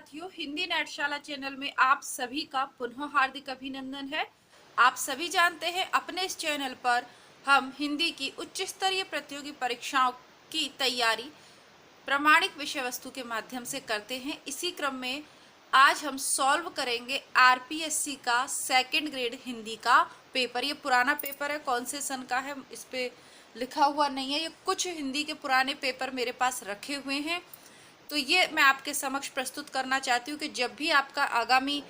साथियों, हिंदी नेटशाला चैनल में आप सभी का पुनः हार्दिक अभिनंदन है। आप सभी जानते हैं अपने इस चैनल पर हम हिंदी की उच्च स्तरीय प्रतियोगी परीक्षाओं की तैयारी प्रामाणिक विषय वस्तु के माध्यम से करते हैं। इसी क्रम में आज हम सॉल्व करेंगे आरपीएससी का सेकंड ग्रेड हिंदी का पेपर। ये पुराना पेपर है, कौन से सन का है इस पे लिखा हुआ नहीं है। ये कुछ हिंदी के पुराने पेपर मेरे पास रखे हुए हैं, तो ये मैं आपके समक्ष प्रस्तुत करना चाहती हूँ कि जब भी आपका आगामी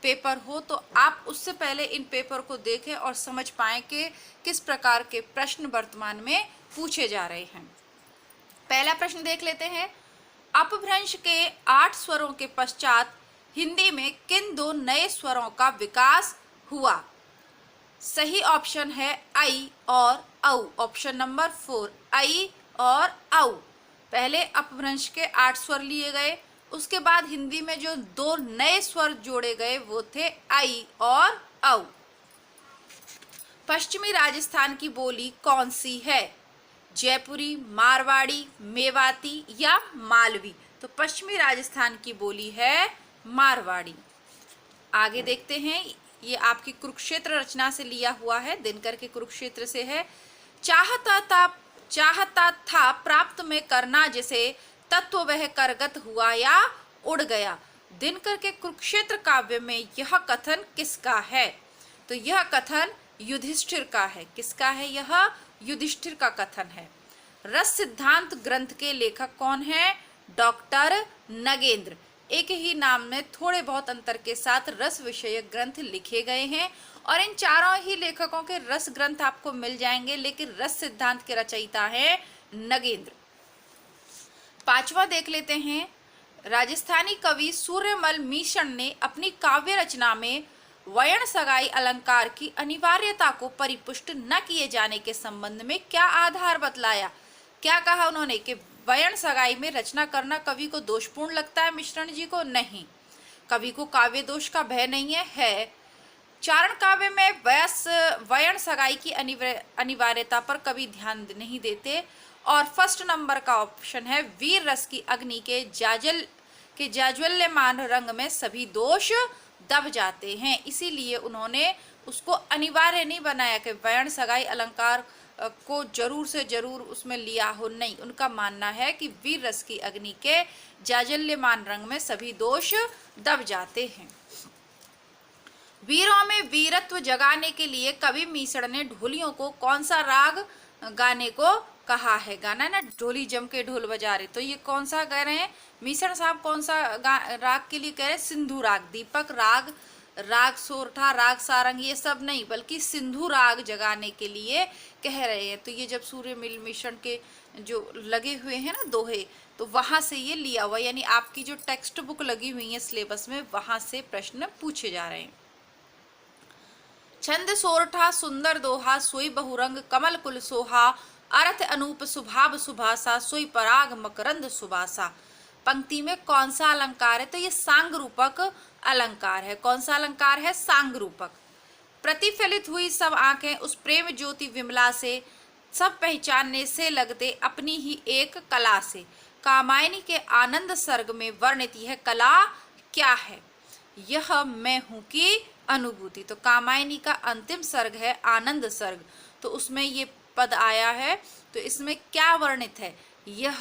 पेपर हो तो आप उससे पहले इन पेपर को देखें और समझ पाएं कि किस प्रकार के प्रश्न वर्तमान में पूछे जा रहे हैं। पहला प्रश्न देख लेते हैं। अपभ्रंश के 8 स्वरों के पश्चात हिंदी में किन दो नए स्वरों का विकास हुआ? सही ऑप्शन है आई और औ। ऑप्शन नंबर 4 आई और औ। पहले अपभ्रंश के 8 स्वर लिए गए, उसके बाद हिंदी में जो दो नए स्वर जोड़े गए वो थे आई और औ। पश्चिमी राजस्थान की बोली कौन सी है? जयपुरी, मारवाड़ी, मेवाती या मालवी? तो पश्चिमी राजस्थान की बोली है मारवाड़ी। आगे देखते हैं, ये आपकी कुरुक्षेत्र रचना से लिया हुआ है, दिनकर के कुरुक्षेत्र से है। चाहता था प्राप्त में करना जिसे, तत्व वह करगत हुआ या उड़ गया। दिनकर के कुरुक्षेत्र काव्य में यह कथन किसका है? तो यह कथन युधिष्ठिर का है। किसका है? यह युधिष्ठिर का कथन है। रस सिद्धांत ग्रंथ के लेखक कौन है? डॉक्टर नगेंद्र। एक ही नाम में थोड़े बहुत अंतर के साथ रस विषयक ग्रंथ लिखे गए हैं और इन चारों ही लेखकों के रस ग्रंथ आपको मिल जाएंगे, लेकिन रस सिद्धांत के रचयिता है नगेंद्र। पांचवा देख लेते हैं। राजस्थानी कवि सूर्यमल मीशण ने अपनी काव्य रचना में वयण सगाई अलंकार की अनिवार्यता को परिपुष्ट न किए जाने के संबंध में क्या आधार बतलाया? क्या कहा उन्होंने कि वयण सगाई में रचना करना कवि को दोषपूर्ण लगता है मिश्रण जी को? नहीं, कवि को काव्य दोष का भय नहीं है। चारण काव्य में वयण सगाई की अनिवार्यता पर कवि ध्यान नहीं देते। और फर्स्ट नंबर का ऑप्शन है वीर रस की अग्नि के जाज्वल्यमान रंग में सभी दोष दब जाते हैं, इसीलिए उन्होंने उसको अनिवार्य नहीं बनाया कि वयण सगाई अलंकार को जरूर से जरूर उसमें लिया हो। नहीं, उनका मानना है कि वीर रस की अग्नि के जाज्वल्यमान रंग में सभी दोष दब जाते हैं। वीरों में वीरत्व जगाने के लिए कवि मीसण ने ढोलियों को कौन सा राग गाने को कहा है? गाना ना, ढोली जम के ढोल बजा रहे, तो ये कौन सा कह रहे हैं मीसण साहब? कौन सा राग के लिए कह रहे हैं? सिंधु राग। दीपक राग, राग सोरठा, राग सारंग, ये सब नहीं, बल्कि सिंधु राग जगाने के लिए कह रहे हैं। तो ये जब सूर्यमल मिश्रण के जो लगे हुए हैं ना दोहे, तो वहां से ये लिया हुआ, यानी आपकी जो टेक्स्ट बुक लगी हुई है सिलेबस में, वहां से प्रश्न पूछे जा रहे हैं। छंद सोरठा सुंदर दोहा, सोई बहुरंग कमल कुल सोहा, अर्थ अनूप सुभाव सुभासा, सोई पराग मकरंद सुबासा। पंक्ति में कौन सा अलंकार है? तो ये सांग रूपक अलंकार है। कौन सा अलंकार है? सांग रूपक। प्रतिफलित हुई सब आंखें उस प्रेम ज्योति विमला से, सब पहचानने से लगते अपनी ही एक कला से। कामायनी के आनंद सर्ग में वर्णित यह कला क्या है? यह मैं हूं की अनुभूति। तो कामायनी का अंतिम सर्ग है आनंद सर्ग, तो उसमें ये पद आया है, तो इसमें क्या वर्णित है? यह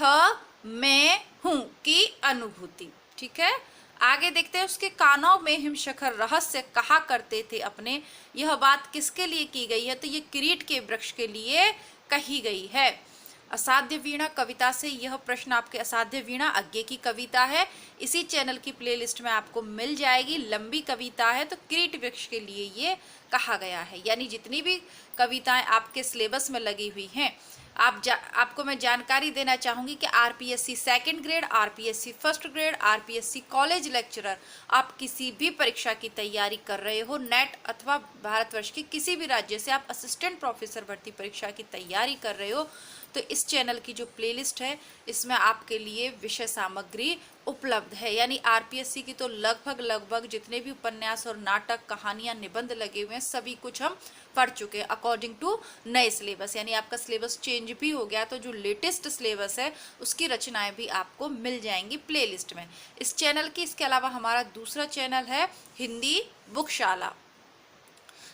मैं हूं की अनुभूति। ठीक है, आगे देखते हैं। उसके कानों में हिमशखर रहस्य कहा करते थे अपने, यह बात किसके लिए की गई है? तो ये किरीट के वृक्ष के लिए कही गई है। असाध्य वीणा कविता से यह प्रश्न आपके असाध्य वीणा अज्ञे की कविता है, इसी चैनल की प्लेलिस्ट में आपको मिल जाएगी। लंबी कविता है, तो किरीट वृक्ष के लिए ये कहा गया है। यानी जितनी भी कविताएं आपके सिलेबस में लगी हुई हैं, आपको मैं जानकारी देना चाहूँगी कि RPSC second grade, RPSC first grade, RPSC college lecturer, आप किसी भी परीक्षा की तैयारी कर रहे हो, नेट अथवा भारतवर्ष के किसी भी राज्य से आप असिस्टेंट प्रोफेसर भर्ती परीक्षा की तैयारी कर रहे हो, तो इस चैनल की जो प्लेलिस्ट है इसमें आपके लिए विषय सामग्री उपलब्ध है। यानी आरपीएससी की तो लगभग जितने भी उपन्यास और नाटक, कहानियां, निबंध लगे हुए हैं सभी कुछ हम पढ़ चुके हैं अकॉर्डिंग टू नए सिलेबस। यानी आपका सिलेबस चेंज भी हो गया तो जो लेटेस्ट सिलेबस है उसकी रचनाएं भी आपको मिल जाएंगी प्लेलिस्ट में इस चैनल की। इसके अलावा हमारा दूसरा चैनल है हिंदी बुकशाला।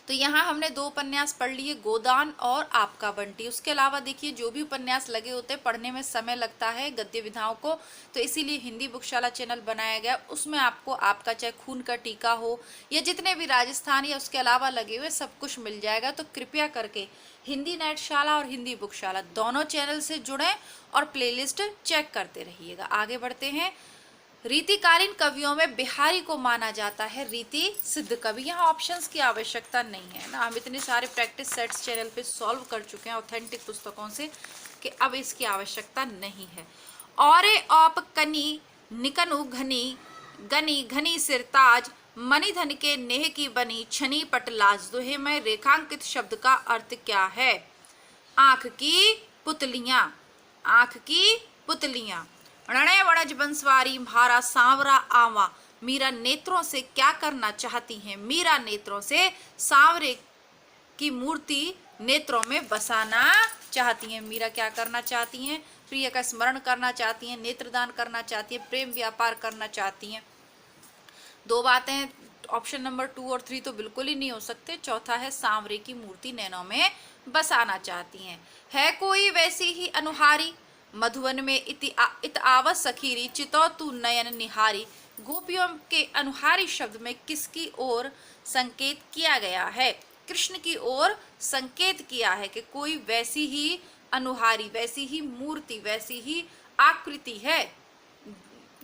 तो यहाँ हमने 2 उपन्यास पढ़ लिए, गोदान और आपका बंटी। उसके अलावा देखिए जो भी उपन्यास लगे होते हैं पढ़ने में समय लगता है गद्य विधाओं को, तो इसीलिए हिंदी बुकशाला चैनल बनाया गया। उसमें आपको आपका चाहे खून का टीका हो या जितने भी राजस्थान या उसके अलावा लगे हुए सब कुछ मिल जाएगा। तो कृपया करके हिंदी नेटशाला और हिंदी बुकशाला दोनों चैनल से जुड़ें और प्लेलिस्ट चेक करते रहिएगा। आगे बढ़ते हैं। रीतिकालीन कवियों में बिहारी को माना जाता है रीति सिद्ध कवि। यहाँ ऑप्शंस की आवश्यकता नहीं है ना, हम इतने सारे प्रैक्टिस सेट्स चैनल पे सॉल्व कर चुके हैं ऑथेंटिक पुस्तकों से कि अब इसकी आवश्यकता नहीं है। औरे औप कनी निकनु घनी गनी घनी सिरताज मणिधन के नेह की बनी छनी पटलाज। दोहे में रेखांकित शब्द का अर्थ क्या है? आंख की पुतलियां, आंख की पुतलियां। रणय वणज बंसवारी म्हारा सांवरा आवा। मीरा नेत्रों से क्या करना चाहती हैं? मीरा नेत्रों से सांवरे की मूर्ति नेत्रों में बसाना चाहती हैं। मीरा क्या करना चाहती हैं? प्रिय का स्मरण करना चाहती हैं, नेत्रदान करना चाहती हैं, प्रेम व्यापार करना चाहती हैं। 2 बातें, ऑप्शन नंबर 2 और 3 तो बिल्कुल ही नहीं हो सकते। चौथा है सांवरे की मूर्ति नैनों में बसाना चाहती हैं। है कोई वैसी ही अनुहारी मधुवन में इत आवत सखीरी चितौ तू नयन निहारी। गोपियों के अनुहारी शब्द में किसकी ओर संकेत किया गया है? कृष्ण की ओर संकेत किया है कि कोई वैसी ही अनुहारी, वैसी ही मूर्ति, वैसी ही आकृति है।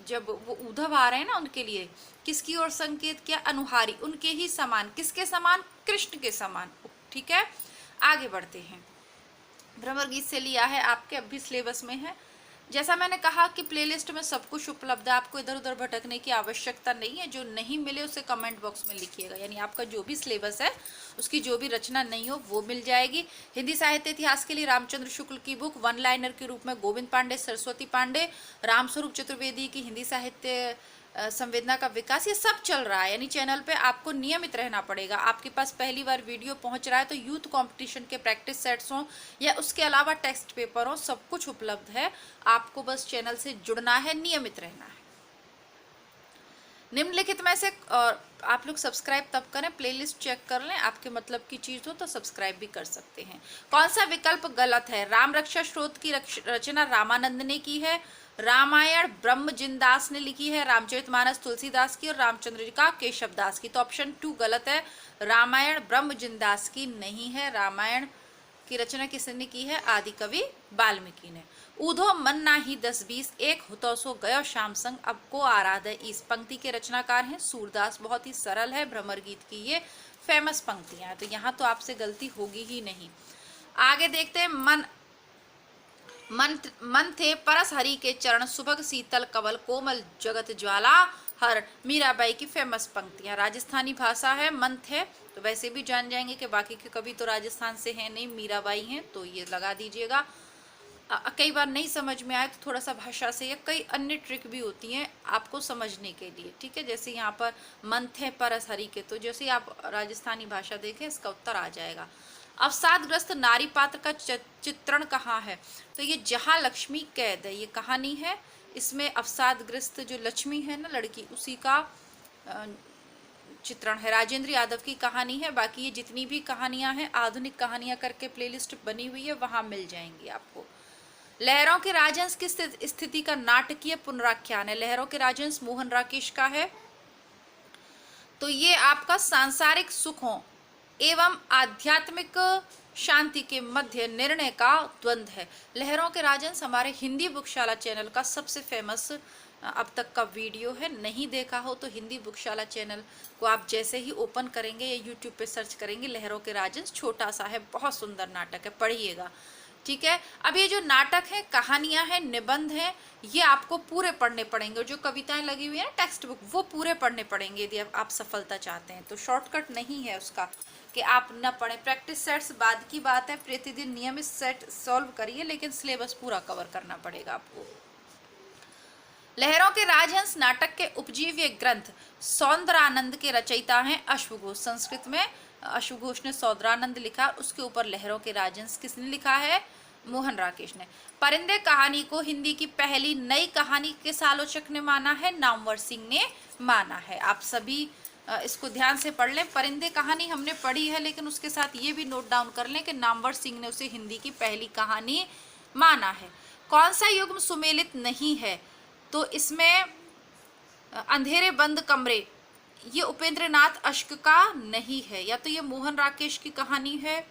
जब वो उद्धव आ रहे हैं ना उनके लिए किसकी ओर संकेत किया? अनुहारी, उनके ही समान। किसके समान? कृष्ण के समान। ठीक है, आगे बढ़ते हैं। भ्रमर गीत से लिया है, आपके अब भी सिलेबस में है। जैसा मैंने कहा कि प्लेलिस्ट में सब कुछ उपलब्ध है, आपको इधर उधर भटकने की आवश्यकता नहीं है। जो नहीं मिले उसे कमेंट बॉक्स में लिखिएगा। यानी आपका जो भी सिलेबस है उसकी जो भी रचना नहीं हो वो मिल जाएगी। हिंदी साहित्य इतिहास के लिए रामचंद्र शुक्ल की बुक, वन लाइनर के रूप में गोविंद पांडे, सरस्वती पांडे, रामस्वरूप चतुर्वेदी की हिंदी साहित्य संवेदना का विकास, ये सब चल रहा है। यानी चैनल पे आपको नियमित रहना पड़ेगा। आपके पास पहली बार वीडियो पहुंच रहा है तो यूथ कंपटीशन के प्रैक्टिस सेट्स हों या उसके अलावा टेक्स्ट पेपर हो, सब कुछ उपलब्ध है। आपको बस चैनल से जुड़ना है, नियमित रहना है। निम्नलिखित में से आप लोग सब्सक्राइब तब करें, प्लेलिस्ट चेक कर लें, आपके मतलब की चीज हो तो सब्सक्राइब भी कर सकते हैं। कौन सा विकल्प गलत है? राम रक्षा स्त्रोत की रचना रामानंद ने की है, रामायण ब्रह्मजिनदास ने लिखी है, रामचरितमानस तुलसीदास की और रामचंद्रिका केशवदास की। तो ऑप्शन 2 गलत है, रामायण ब्रह्मजिनदास की नहीं है। रामायण की रचना किसने की है? आदि कवि वाल्मीकि ने। ऊधो मन नाही 10-20 एक हुतो सो गयो श्याम संग अब को आराध। इस पंक्ति के रचनाकार हैं सूरदास। बहुत ही सरल है, भ्रमर गीत की ये फेमस पंक्तियां हैं, तो यहाँ तो आपसे गलती होगी ही नहीं। आगे देखते हैं। मन थे परस हरि के चरण, सुभग शीतल कवल कोमल जगत ज्वाला हर। मीराबाई की फेमस पंक्तियां, राजस्थानी भाषा है। मन थे तो वैसे भी जान जाएंगे कि बाकी के कवि तो राजस्थान से हैं नहीं, मीराबाई हैं, तो ये लगा दीजिएगा। कई बार नहीं समझ में आए तो थोड़ा सा भाषा से या कई अन्य ट्रिक भी होती हैं आपको समझने के लिए। ठीक है, जैसे यहाँ पर मन थे परस हरि के, तो जैसे आप राजस्थानी भाषा देखें इसका उत्तर आ जाएगा। अवसादग्रस्त नारी पात्र का चित्रण कहाँ है? तो ये जहाँ लक्ष्मी कैद है, ये कहानी है। इसमें अवसादग्रस्त जो लक्ष्मी है ना लड़की, उसी का चित्रण है। राजेंद्र यादव की कहानी है। बाकी ये जितनी भी कहानियां हैं आधुनिक कहानियां करके प्लेलिस्ट बनी हुई है, वहां मिल जाएंगी आपको। लहरों के राजहंस की स्थिति का नाटकीय पुनराख्यान है। लहरों के राजहंस मोहन राकेश का है। तो ये आपका सांसारिक सुखों एवं आध्यात्मिक शांति के मध्य निर्णय का द्वंद्व है। लहरों के राजहंस हमारे हिंदी बुकशाला चैनल का सबसे फेमस अब तक का वीडियो है। नहीं देखा हो तो हिंदी बुकशाला चैनल को आप जैसे ही ओपन करेंगे या यूट्यूब पे सर्च करेंगे, लहरों के राजहंस छोटा सा है, बहुत सुंदर नाटक है, पढ़िएगा। ठीक है, अब ये जो नाटक है, कहानियां हैं, निबंध हैं, ये आपको पूरे पढ़ने पड़ेंगे। जो कविताएं लगी हुई है ना टेक्स्ट बुक, वो पूरे पढ़ने पड़ेंगे यदि आप सफलता चाहते हैं। तो शॉर्टकट नहीं है उसका कि आप न पढ़ें। प्रैक्टिस सेट्स बाद की बात है, प्रतिदिन नियमित सेट सॉल्व करिए, लेकिन सिलेबस पूरा कवर करना पड़ेगा आपको। लहरों के राजहंस नाटक के उपजीव्य ग्रंथ सौंदरानंद के रचयिता हैं अश्वघोष। संस्कृत में अश्वघोष ने सौंदरानंद लिखा, उसके ऊपर लहरों के राजहंस किसने लिखा है? मोहन राकेश ने। परिंदे कहानी को हिंदी की पहली नई कहानी किस आलोचक ने माना है? नामवर सिंह ने माना है। आप सभी इसको ध्यान से पढ़ लें। परिंदे कहानी हमने पढ़ी है, लेकिन उसके साथ ये भी नोट डाउन कर लें कि नामवर सिंह ने उसे हिंदी की पहली कहानी माना है। कौन सा युग्म सुमेलित नहीं है? तो इसमें अंधेरे बंद कमरे, ये उपेंद्र नाथ अश्क का नहीं है, या तो ये मोहन राकेश की कहानी है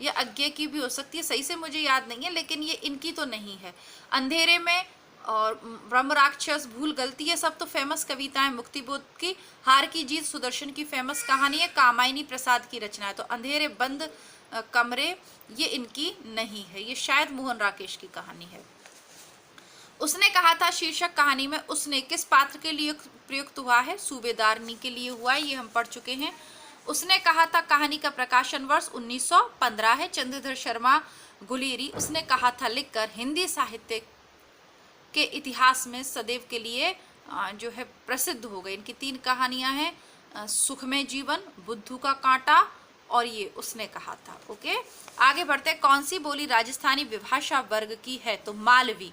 या अज्ञे की भी हो सकती है, सही से मुझे याद नहीं है, लेकिन ये इनकी तो नहीं है। अंधेरे में और ब्रह्म राक्षस, भूल गलती, ये सब तो फेमस कविताएं मुक्तिबोध की। हार की जीत सुदर्शन की फेमस कहानी है, कामायनी प्रसाद की रचना है। तो अंधेरे बंद कमरे ये इनकी नहीं है, ये शायद मोहन राकेश की कहानी है। उसने कहा था शीर्षक कहानी में उसने किस पात्र के लिए प्रयुक्त हुआ है? सूबेदारनी के लिए हुआ है, ये हम पढ़ चुके हैं। उसने कहा था कहानी का प्रकाशन वर्ष 1915 है। चंद्रधर शर्मा गुलेरी उसने कहा था लिखकर हिंदी साहित्य के इतिहास में सदैव के लिए जो है प्रसिद्ध हो गई। इनकी 3 कहानियां हैं, सुखमय जीवन, बुद्धू का कांटा और ये उसने कहा था। ओके, आगे बढ़ते हैं। कौन सी बोली राजस्थानी विभाषा वर्ग की है? तो मालवी।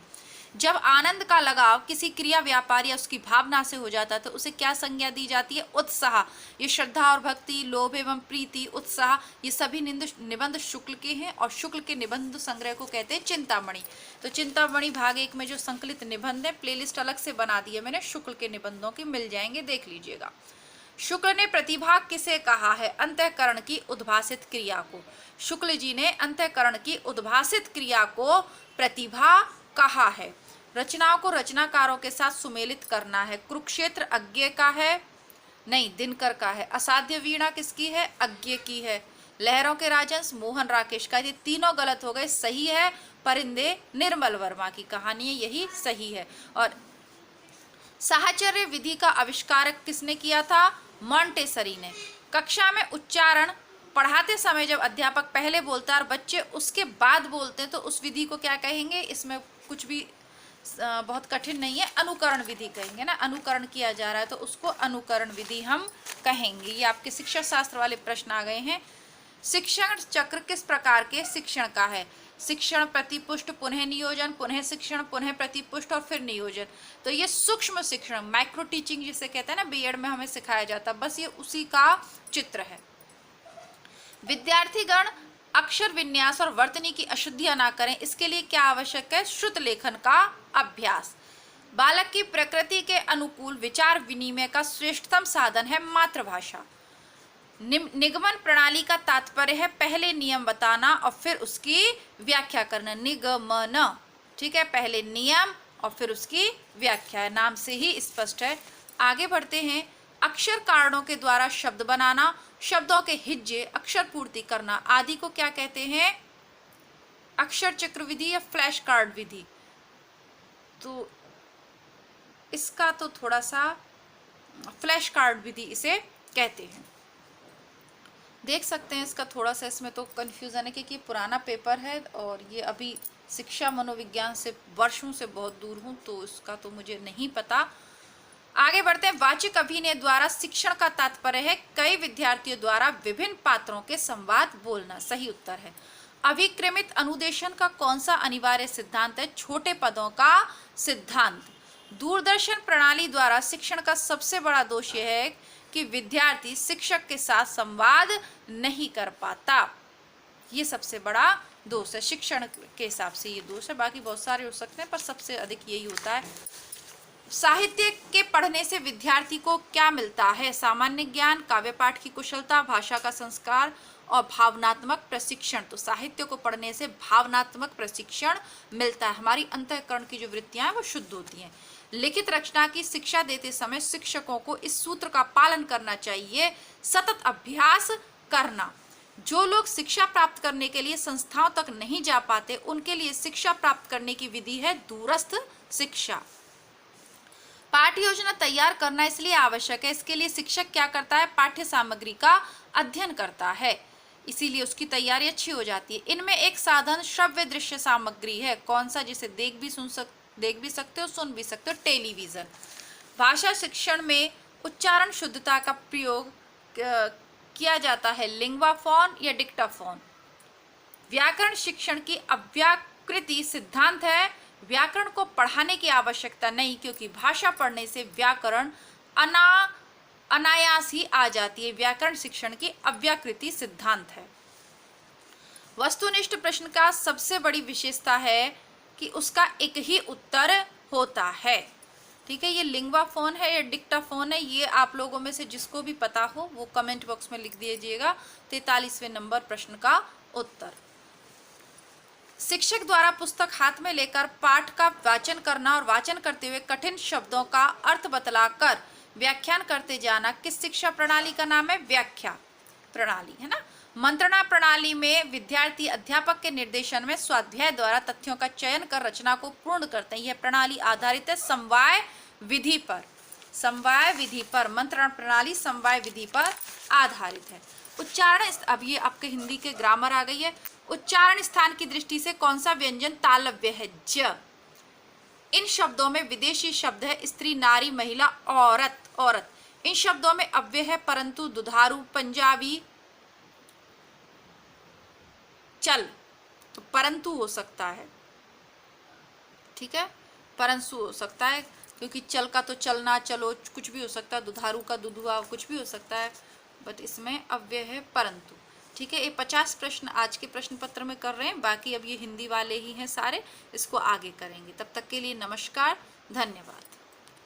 जब आनंद का लगाव किसी क्रिया व्यापार या उसकी भावना से हो जाता है तो उसे क्या संज्ञा दी जाती है? उत्साह। ये श्रद्धा और भक्ति, लोभ एवं प्रीति, उत्साह, ये सभी निबंध शुक्ल के हैं और शुक्ल के निबंध संग्रह को कहते हैं चिंतामणि। तो चिंतामणि भाग 1 में जो संकलित निबंध है, प्लेलिस्ट अलग से बना दी है मैंने, शुक्ल के निबंधों की मिल जाएंगे, देख लीजिएगा। शुक्ल ने प्रतिभा किसे कहा है? अंतःकरण की उद्भासित क्रिया को। शुक्ल जी ने अंतःकरण की उद्भासित क्रिया को प्रतिभा कहा है। रचनाओं को रचनाकारों के साथ सुमेलित करना है। कुरुक्षेत्र अज्ञे का है? नहीं, दिनकर का है। असाध्य वीणा किसकी है? अज्ञे की है। लहरों के राजहंस मोहन राकेश का। ये तीनों गलत हो गए, सही है परिंदे निर्मल वर्मा की कहानी है, यही सही है। और साहचर्य विधि का आविष्कारक किसने किया था? मॉन्टेसरी ने। कक्षा में उच्चारण पढ़ाते समय जब अध्यापक पहले बोलता है और बच्चे उसके बाद बोलते हैं तो उस विधि को क्या कहेंगे? इसमें कुछ भी बहुत कठिन नहीं है, अनुकरण विधि कहेंगे ना। अनुकरण किया जा रहा है तो उसको अनुकरण विधि हम कहेंगे। ये आपके शिक्षा शास्त्र वाले प्रश्न आ गए हैं। शिक्षण चक्र किस प्रकार के शिक्षण का है? शिक्षण, प्रतिपुष्ट, पुनः नियोजन, पुनः शिक्षण, पुनः प्रतिपुष्ट और फिर नियोजन। तो ये सूक्ष्म शिक्षण, माइक्रो टीचिंग जिसे कहते हैं ना, बीएड में हमें सिखाया जाता है, बस ये उसी का चित्र है। विद्यार्थीगण अक्षर विन्यास और वर्तनी की अशुद्धियां ना करें, इसके लिए क्या आवश्यक है? श्रुत लेखन का अभ्यास। बालक की प्रकृति के अनुकूल विचार विनिमय का श्रेष्ठतम साधन है मातृभाषा। निगमन प्रणाली का तात्पर्य है पहले नियम बताना और फिर उसकी व्याख्या करना। निगमन, ठीक है, पहले नियम और फिर उसकी व्याख्या, नाम से ही स्पष्ट है। आगे बढ़ते हैं। अक्षर कारणों के द्वारा शब्द बनाना, शब्दों के हिज्जे अक्षर पूर्ति करना आदि को क्या कहते हैं? अक्षर चक्र विधि या फ्लैश कार्ड विधि। तो इसका तो थोड़ा सा फ्लैश कार्ड विधि इसे कहते हैं। देख सकते हैं इसका थोड़ा सा, इसमें तो कन्फ्यूजन है क्योंकि पुराना पेपर है और ये अभी शिक्षा मनोविज्ञान से वर्षों से बहुत दूर हूँ, तो इसका तो मुझे नहीं पता। आगे बढ़ते हैं। वाचिक अभिनय द्वारा शिक्षण का तात्पर्य है कई विद्यार्थियों द्वारा विभिन्न पात्रों के संवाद बोलना। सही उत्तर है। अभिक्रमित अनुदेशन का कौन सा अनिवार्य सिद्धांत है? छोटे पदों का सिद्धांत। दूरदर्शन प्रणाली द्वारा शिक्षण का सबसे बड़ा दोष यह है कि विद्यार्थी शिक्षक के साथ संवाद नहीं कर पाता। ये सबसे बड़ा दोष है, शिक्षण के हिसाब से ये दोष है, बाकी बहुत सारे हो सकते हैं पर सबसे अधिक यही होता है। साहित्य के पढ़ने से विद्यार्थी को क्या मिलता है? सामान्य ज्ञान, काव्य पाठ की कुशलता, भाषा का संस्कार और भावनात्मक प्रशिक्षण। तो साहित्य को पढ़ने से भावनात्मक प्रशिक्षण मिलता है, हमारी अंतःकरण की जो वृत्तियां हैं वो शुद्ध होती हैं। लिखित रचना की शिक्षा देते समय शिक्षकों को इस सूत्र का पालन करना चाहिए, सतत अभ्यास करना। जो लोग शिक्षा प्राप्त करने के लिए संस्थाओं तक नहीं जा पाते उनके लिए शिक्षा प्राप्त करने की विधि है दूरस्थ शिक्षा। पाठ्य योजना तैयार करना इसलिए आवश्यक है, इसके लिए शिक्षक क्या करता है? पाठ्य सामग्री का अध्ययन करता है, इसीलिए उसकी तैयारी अच्छी हो जाती है। इनमें एक साधन श्रव्य दृश्य सामग्री है। कौन सा? जिसे देख भी सुन देख भी सकते हो, सुन भी सकते हो, टेलीविजन। भाषा शिक्षण में उच्चारण शुद्धता का प्रयोग किया जाता है लिंग्वाफोन या डिक्टाफोन। व्याकरण शिक्षण की अव्याकृति सिद्धांत है। व्याकरण को पढ़ाने की आवश्यकता नहीं, क्योंकि भाषा पढ़ने से व्याकरण अनायास ही आ जाती है। व्याकरण शिक्षण की अव्याकृति सिद्धांत है। वस्तुनिष्ठ प्रश्न का सबसे बड़ी विशेषता है कि उसका एक ही उत्तर होता है। ठीक है, ये लिंग्वाफोन है या डिक्टाफोन है, ये आप लोगों में से जिसको भी पता हो वो कमेंट बॉक्स में लिख दीजिएगा। 43वें नंबर प्रश्न का उत्तर। शिक्षक द्वारा पुस्तक हाथ में लेकर पाठ का वाचन करना और वाचन करते हुए कठिन शब्दों का अर्थ बतलाकर व्याख्यान करते जाना किस शिक्षा प्रणाली का नाम है? व्याख्या प्रणाली, है ना। मंत्रणा प्रणाली में विद्यार्थी अध्यापक के निर्देशन में स्वाध्याय द्वारा तथ्यों का चयन कर रचना को पूर्ण करते हैं। यह प्रणाली आधारित है समवाय विधि पर। समवाय विधि पर मंत्रणा प्रणाली समवाय विधि पर आधारित है। उच्चारण, अब ये आपके हिंदी के ग्रामर आ गई है। उच्चारण स्थान की दृष्टि से कौन सा व्यंजन तालव्य है? ज। इन शब्दों में विदेशी शब्द है स्त्री, नारी, महिला, औरत। औरत इन शब्दों में अव्यय है परंतु, दुधारू, पंजाबी, चल, तो परंतु हो सकता है। ठीक है, परंतु हो सकता है, क्योंकि चल का तो चलना, चलो, कुछ भी हो सकता है। दुधारू का दुधुआ, कुछ भी हो सकता है, बट इसमें अव्यय है परंतु। ठीक है, ये 50 प्रश्न आज के प्रश्न पत्र में कर रहे हैं, बाकी अब ये हिंदी वाले ही हैं सारे, इसको आगे करेंगे। तब तक के लिए नमस्कार, धन्यवाद।